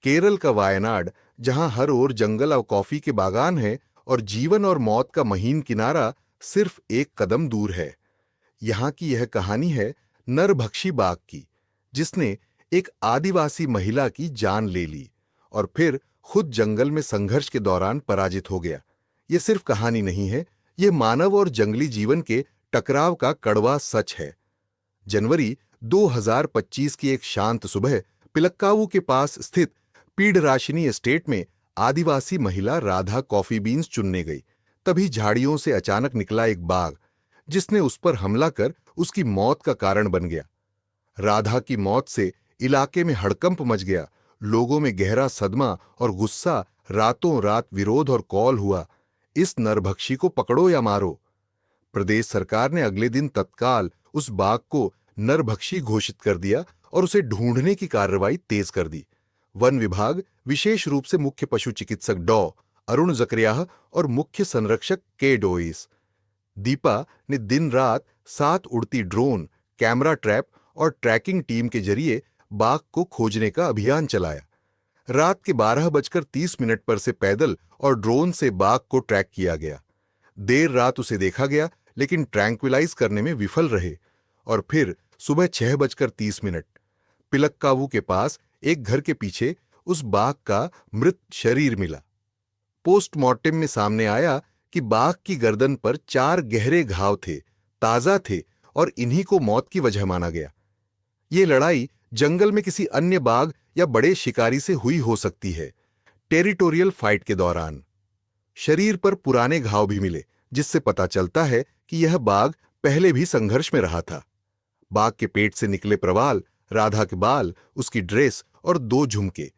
केरल का वायनाड, जहां हर ओर जंगल और कॉफी के बागान है और जीवन और मौत का महीन किनारा सिर्फ एक कदम दूर है। यहाँ की यह कहानी है नरभक्षी बाघ की, जिसने एक आदिवासी महिला की जान ले ली और फिर खुद जंगल में संघर्ष के दौरान पराजित हो गया। ये सिर्फ कहानी नहीं है, ये मानव और जंगली जीवन के टकराव का कड़वा सच है। जनवरी 2025 की एक शांत सुबह पिलक्कावू के पास स्थित पीडराशिनी एस्टेट में आदिवासी महिला राधा कॉफी बीन्स चुनने गई। तभी झाड़ियों से अचानक निकला एक बाघ, जिसने उस पर हमला कर उसकी मौत का कारण बन गया। राधा की मौत से इलाके में हड़कंप मच गया। लोगों में गहरा सदमा और गुस्सा। रातों रात विरोध और कॉल हुआ, इस नरभक्षी को पकड़ो या मारो। प्रदेश सरकार ने अगले दिन तत्काल उस बाघ को नरभक्षी घोषित कर दिया और उसे ढूंढने की कार्रवाई तेज कर दी। वन विभाग, विशेष रूप से मुख्य पशु चिकित्सक डॉ. अरुण जकरियाह और मुख्य संरक्षक के. डोइस दीपा ने दिन रात 7 उड़ती ड्रोन, कैमरा ट्रैप और ट्रैकिंग टीम के जरिए बाघ को खोजने का अभियान चलाया। रात के 12:30 पर से पैदल और ड्रोन से बाघ को ट्रैक किया गया। देर रात उसे देखा गया, लेकिन ट्रैंक्विलाइज करने में विफल रहे और फिर सुबह 6:30 पिलक्कावू के पास एक घर के पीछे उस बाघ का मृत शरीर मिला। पोस्टमार्टम में सामने आया कि बाघ की गर्दन पर 4 गहरे घाव थे, ताजा थे और इन्हीं को मौत की वजह माना गया। ये लड़ाई जंगल में किसी अन्य बाघ या बड़े शिकारी से हुई हो सकती है, टेरिटोरियल फाइट के दौरान। शरीर पर पुराने घाव भी मिले, जिससे पता चलता है कि यह बाघ पहले भी संघर्ष में रहा था। बाघ के पेट से निकले प्रवाल, राधा के बाल, उसकी ड्रेस और 2 झुमके,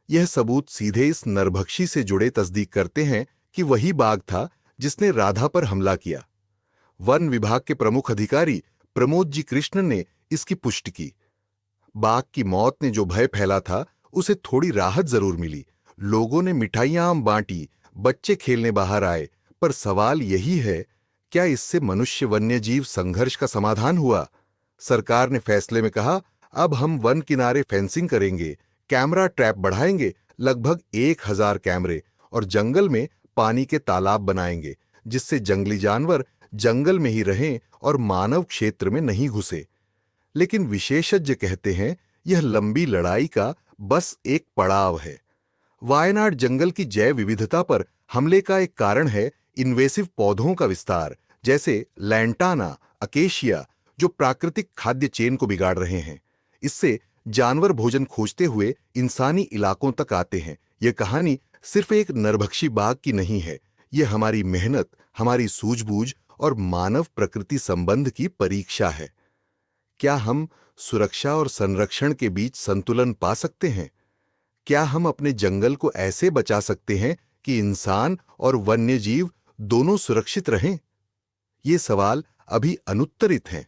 यह सबूत सीधे इस नरभक्षी से जुड़े तस्दीक करते हैं कि वही बाघ था जिसने राधा पर हमला किया। वन विभाग के प्रमुख अधिकारी प्रमोद जी कृष्ण ने इसकी पुष्टि की। बाघ की मौत ने जो भय फैला था, उसे थोड़ी राहत जरूर मिली। लोगों ने मिठाइयां बांटी, बच्चे खेलने बाहर आए, पर सवाल यही है, क्या इससे मनुष्य वन्यजीव संघर्ष का समाधान हुआ? सरकार ने फैसले में कहा, अब हम वन किनारे फेंसिंग करेंगे, कैमरा ट्रैप बढ़ाएंगे, लगभग 1000 कैमरे, और जंगल में पानी के तालाब बनाएंगे, जिससे जंगली जानवर जंगल में ही रहें और मानव क्षेत्र में नहीं घुसे। लेकिन विशेषज्ञ कहते हैं, यह लंबी लड़ाई का बस एक पड़ाव है। वायनाड जंगल की जैव विविधता पर हमले का एक कारण है इन्वेसिव पौधों का विस्तार, जैसे लैंटाना, अकेशिया, जो प्राकृतिक खाद्य चेन को बिगाड़ रहे हैं। इससे जानवर भोजन खोजते हुए इंसानी इलाकों तक आते हैं। यह कहानी सिर्फ एक नरभक्षी बाघ की नहीं है, यह हमारी मेहनत, हमारी सूझबूझ और मानव प्रकृति संबंध की परीक्षा है। क्या हम सुरक्षा और संरक्षण के बीच संतुलन पा सकते हैं? क्या हम अपने जंगल को ऐसे बचा सकते हैं कि इंसान और वन्यजीव दोनों सुरक्षित रहें? ये सवाल अभी अनुत्तरित हैं,